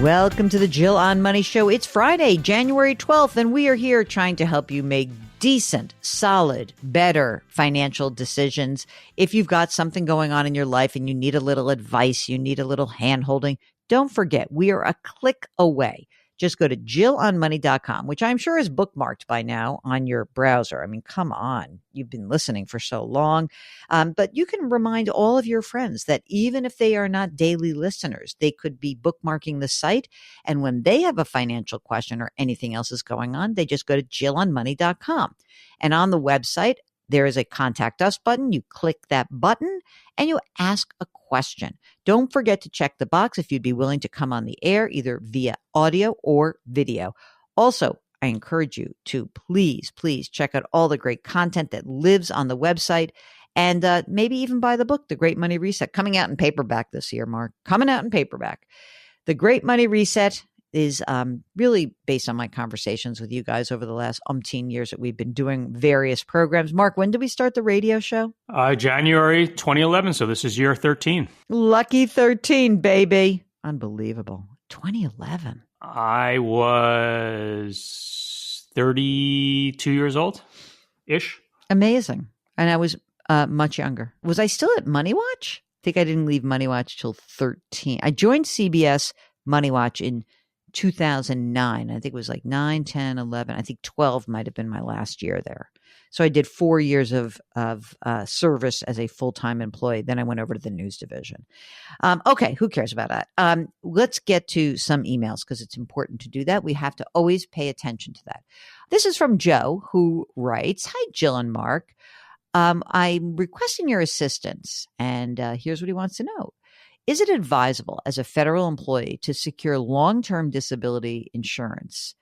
Welcome to the Jill on Money Show. It's Friday, January 12th, and we are here trying to help you make decent, solid, better financial decisions. If you've got something going on in your life and you need a little advice, you need a little hand-holding, don't forget, we are a click away. Just go to JillOnMoney.com, which I'm sure is bookmarked by now on your browser. I mean, come on. You've been listening for so long. But you can remind all of your friends that even if they are not daily listeners, they could be bookmarking the site. And when they have a financial question or anything else is going on, they just go to JillOnMoney.com. And on the website, there is a Contact Us button. You click that button and you ask a question. Don't forget to check the box if you'd be willing to come on the air, either via audio or video. Also, I encourage you to please check out all the great content that lives on the website and maybe even buy the book, The Great Money Reset, coming out in paperback this year, Mark. Coming out in paperback. The Great Money Reset is really based on my conversations with you guys over the last umpteen years that we've been doing various programs. Mark, when did we start the radio show? January 2011. So this is year 13. Lucky 13, baby. Unbelievable. 2011. I was 32 years old-ish. Amazing. And I was much younger. Was I still at Money Watch? I think I didn't leave Money Watch till 13. I joined CBS Money Watch in 2009. I think it was like 9, 10, 11. I think 12 might have been my last year there. So I did 4 years of service as a full-time employee. Then I went over to the news division. Okay, who cares about that? Let's get to some emails because it's important to do that. We have to always pay attention to that. This is from Joe, who writes, "Hi, Jill and Mark. I'm requesting your assistance." And here's what he wants to know. Is it advisable as a federal employee to secure long-term disability insurance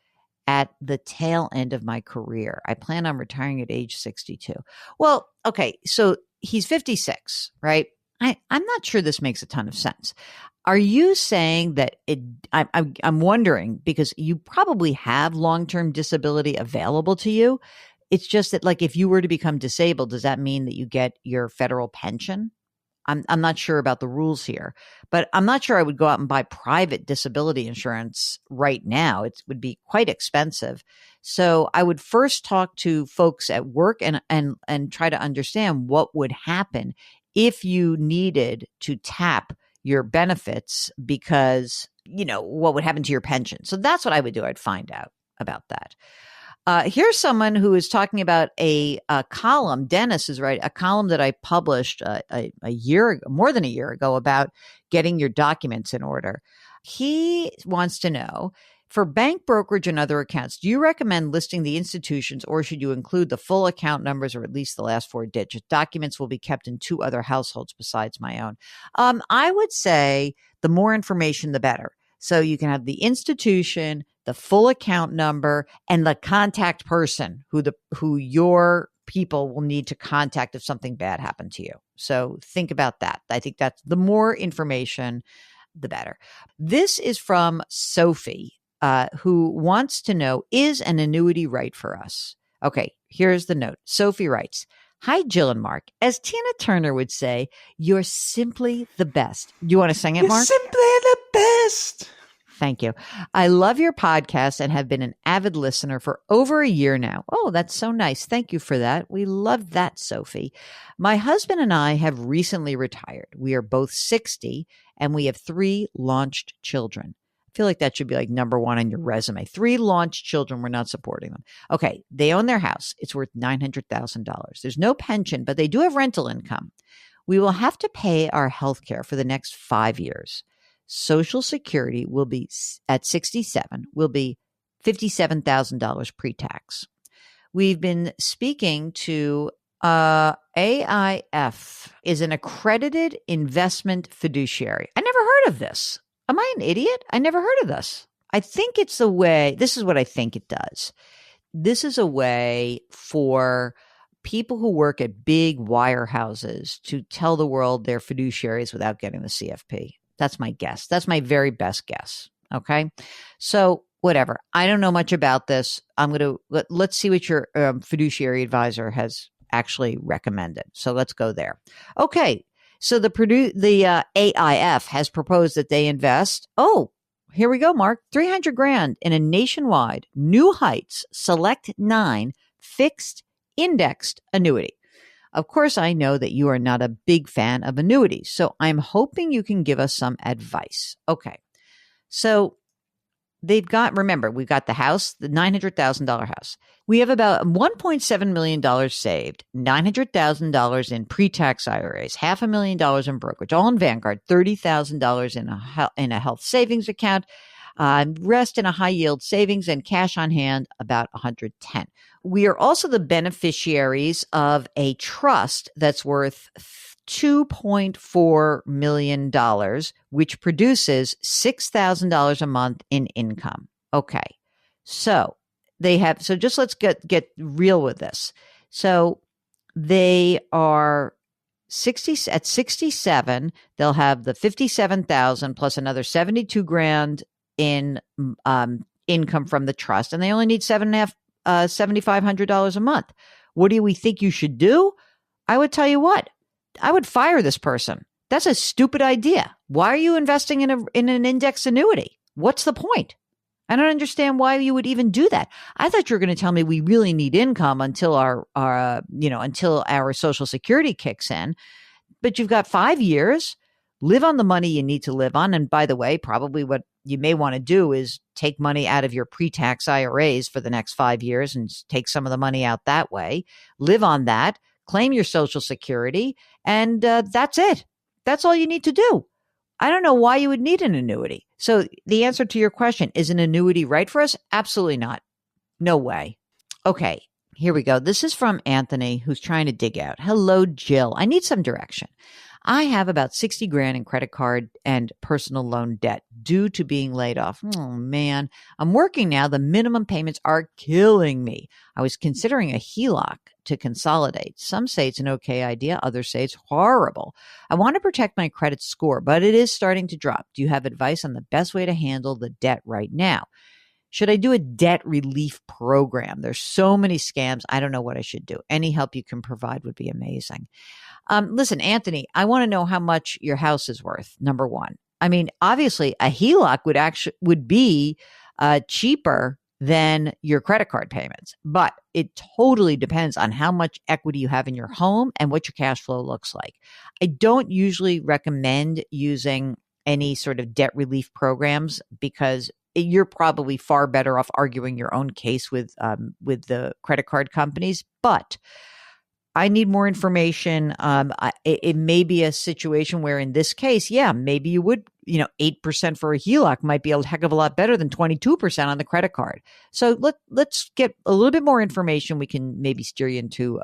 at the tail end of my career? I plan on retiring at age 62. Well, okay, so he's 56, right? I'm not sure this makes a ton of sense. Are you saying that I'm wondering because you probably have long-term disability available to you. It's just that like if you were to become disabled, does that mean that you get your federal pension? I'm not sure about the rules here, but I'm not sure I would go out and buy private disability insurance right now. It would be quite expensive. So I would first talk to folks at work and try to understand what would happen if you needed to tap your benefits because, you know, what would happen to your pension. So that's what I would do. I'd find out about that. Here's someone who is talking about a column. Dennis is right. A column that I published a year ago, more than a year ago, about getting your documents in order. He wants to know, for bank brokerage and other accounts, do you recommend listing the institutions or should you include the full account numbers or at least the last 4 digits? Documents will be kept in 2 other households besides my own. I would say the more information, the better. So you can have the institution, the full account number, and the contact person who your people will need to contact if something bad happened to you. So think about that. I think that's the more information, the better. This is from Sophie, who wants to know, is an annuity right for us? Okay, here's the note. Sophie writes, "Hi, Jill and Mark. As Tina Turner would say, you're simply the best." Do you want to sing it, Mark? You're simply the best. Thank you. I love your podcast and have been an avid listener for over a year now. Oh, that's so nice. Thank you for that. We love that, Sophie. My husband and I have recently retired. We are both 60 and we have 3 launched children. I feel like that should be like number 1 on your resume. 3 launched children. We're not supporting them. Okay. They own their house. It's worth $900,000. There's no pension, but they do have rental income. We will have to pay our health care for the next 5 years. Social Security will be at 67, will be $57,000 pre-tax. We've been speaking to AIF, is an accredited investment fiduciary. I never heard of this. Am I an idiot? I never heard of this. I think it's a way, this is what I think it does. This is a way for people who work at big wirehouses to tell the world they're fiduciaries without getting the CFP. That's my guess. That's my very best guess. Okay. So whatever. I don't know much about this. Let's see what your fiduciary advisor has actually recommended. So let's go there. Okay. So the AIF has proposed that they invest. Oh, here we go, Mark. 300 grand in a nationwide New Heights Select 9 fixed indexed annuity. Of course, I know that you are not a big fan of annuities, so I'm hoping you can give us some advice. Okay. So remember, we've got the house, the $900,000 house. We have about $1.7 million saved, $900,000 in pre-tax IRAs, $500,000 in brokerage, all in Vanguard, $30,000 in a health savings account, rest in a high yield savings, and cash on hand about 110. We are also the beneficiaries of a trust that's worth $2.4 million, which produces $6,000 a month in income. Okay. So just let's get real with this. So they are at 67, they'll have the 57,000 plus another 72 grand in income from the trust, and they only need $7,500 a month. What do we think you should do? I would tell you what, I would fire this person. That's a stupid idea. Why are you investing in an index annuity? What's the point? I don't understand why you would even do that. I thought you were going to tell me we really need income until until our Social Security kicks in. But you've got 5 years. Live on the money you need to live on. And by the way, probably what you may want to do is take money out of your pre-tax IRAs for the next 5 years and take some of the money out that way. Live on that. Claim your Social Security, and that's it. That's all you need to do. I don't know why you would need an annuity. So the answer to your question, is an annuity right for us? Absolutely not. No way. Okay, here we go. This is from Anthony, who's trying to dig out. Hello, Jill. I need some direction. I have about 60 grand in credit card and personal loan debt due to being laid off. Oh, man. I'm working now. The minimum payments are killing me. I was considering a HELOC to consolidate. Some say it's an okay idea. Others say it's horrible. I want to protect my credit score, but it is starting to drop. Do you have advice on the best way to handle the debt right now? Should I do a debt relief program? There's so many scams. I don't know what I should do. Any help you can provide would be amazing. Listen, Anthony, I want to know how much your house is worth. Number one. I mean, obviously a HELOC would be cheaper than your credit card payments, but it totally depends on how much equity you have in your home and what your cash flow looks like. I don't usually recommend using any sort of debt relief programs because you're probably far better off arguing your own case with the credit card companies, but I need more information. It may be a situation where in this case, yeah, maybe you would, 8% for a HELOC might be a heck of a lot better than 22% on the credit card. So let's get a little bit more information. We can maybe steer you into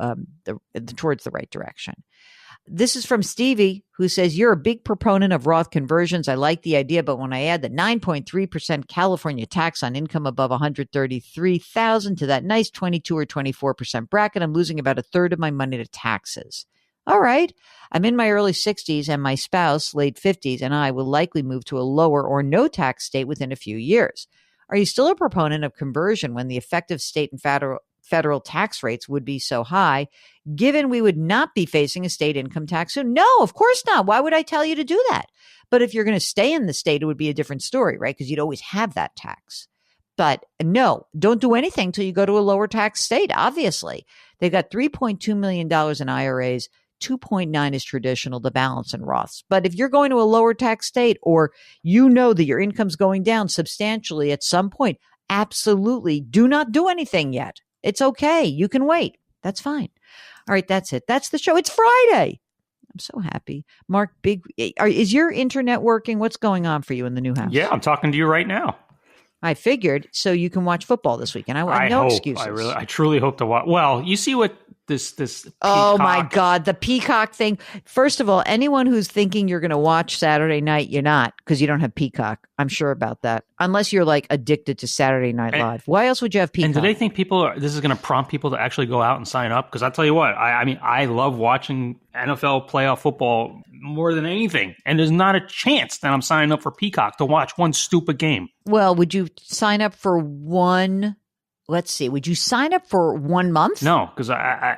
towards the right direction. This is from Stevie, who says, you're a big proponent of Roth conversions. I like the idea, but when I add the 9.3% California tax on income above $133,000 to that nice 22 or 24% bracket, I'm losing about a third of my money to taxes. All right. I'm in my early 60s and my spouse, late 50s, and I will likely move to a lower or no tax state within a few years. Are you still a proponent of conversion when the effective state and federal tax rates would be so high, given we would not be facing a state income tax soon? No, of course not. Why would I tell you to do that? But if you're going to stay in the state, it would be a different story, right? Because you'd always have that tax. But no, don't do anything till you go to a lower tax state, obviously. They've got $3.2 million in IRAs. 2.9 is traditional, the balance in Roths. But if you're going to a lower tax state, or that your income's going down substantially at some point, absolutely do not do anything yet. It's okay. You can wait. That's fine. All right. That's it. That's the show. It's Friday. I'm so happy. Mark, is your internet working? What's going on for you in the new house? Yeah, I'm talking to you right now. I figured so you can watch football this weekend. I no excuses. I truly hope to watch. Well, you see what this oh my God, the Peacock thing. First of all, anyone who's thinking you're going to watch Saturday night, you're not, because you don't have Peacock. I'm sure about that. Unless you're like addicted to Saturday Night Live. Why else would you have Peacock? And do they think this is going to prompt people to actually go out and sign up? Because I'll tell you what, I mean, I love watching NFL playoff football more than anything. And there's not a chance that I'm signing up for Peacock to watch one stupid game. Well, would you sign up for one let's see. Would you sign up for 1 month? No, because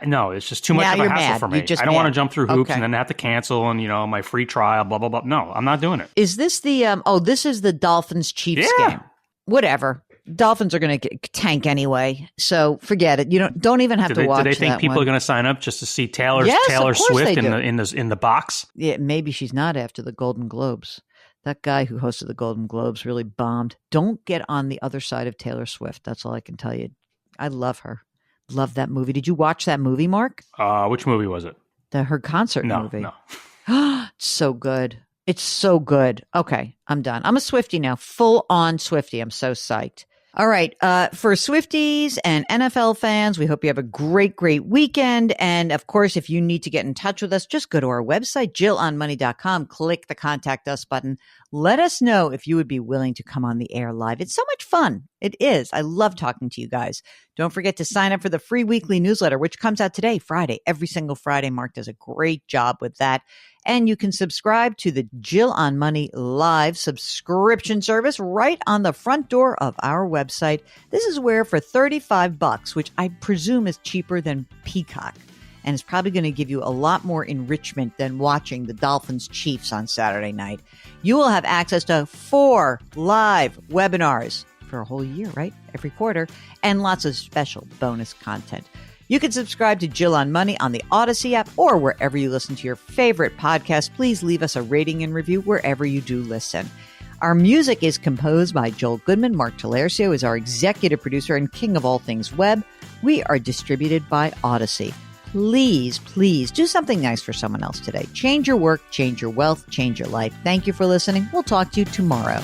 no, it's just too much Now of a you're hassle mad. for me. You're just I don't want to mad. jump through hoops Okay. and then have to cancel and, my free trial, blah, blah, blah. No, I'm not doing it. Is this the this is the Dolphins Chiefs Yeah. game. Whatever. Dolphins are going to tank anyway, so forget it. You don't even have to watch do they think that people one. are going to sign up just to see Taylor Yes, of course Swift they do. in the box? Yeah, maybe she's not after the Golden Globes. That guy who hosted the Golden Globes really bombed. Don't get on the other side of Taylor Swift. That's all I can tell you. I love her. Love that movie. Did you watch that movie, Mark? Which movie was it? Her concert movie. No. It's so good. It's so good. Okay, I'm done. I'm a Swiftie now. Full on Swiftie. I'm so psyched. All right. For Swifties and NFL fans, we hope you have a great, great weekend. And of course, if you need to get in touch with us, just go to our website, JillOnMoney.com, click the contact us button. Let us know if you would be willing to come on the air live. It's so much fun. It is. I love talking to you guys. Don't forget to sign up for the free weekly newsletter, which comes out today, Friday. Every single Friday. Mark does a great job with that. And you can subscribe to the Jill on Money live subscription service right on the front door of our website. This is where for $35, which I presume is cheaper than Peacock, and it's probably going to give you a lot more enrichment than watching the Dolphins Chiefs on Saturday night, you will have access to 4 live webinars for a whole year, right? Every quarter, and lots of special bonus content. You can subscribe to Jill on Money on the Odyssey app or wherever you listen to your favorite podcast. Please leave us a rating and review wherever you do listen. Our music is composed by Joel Goodman. Mark Talercio is our executive producer and king of all things web. We are distributed by Odyssey. Please, please do something nice for someone else today. Change your work, change your wealth, change your life. Thank you for listening. We'll talk to you tomorrow.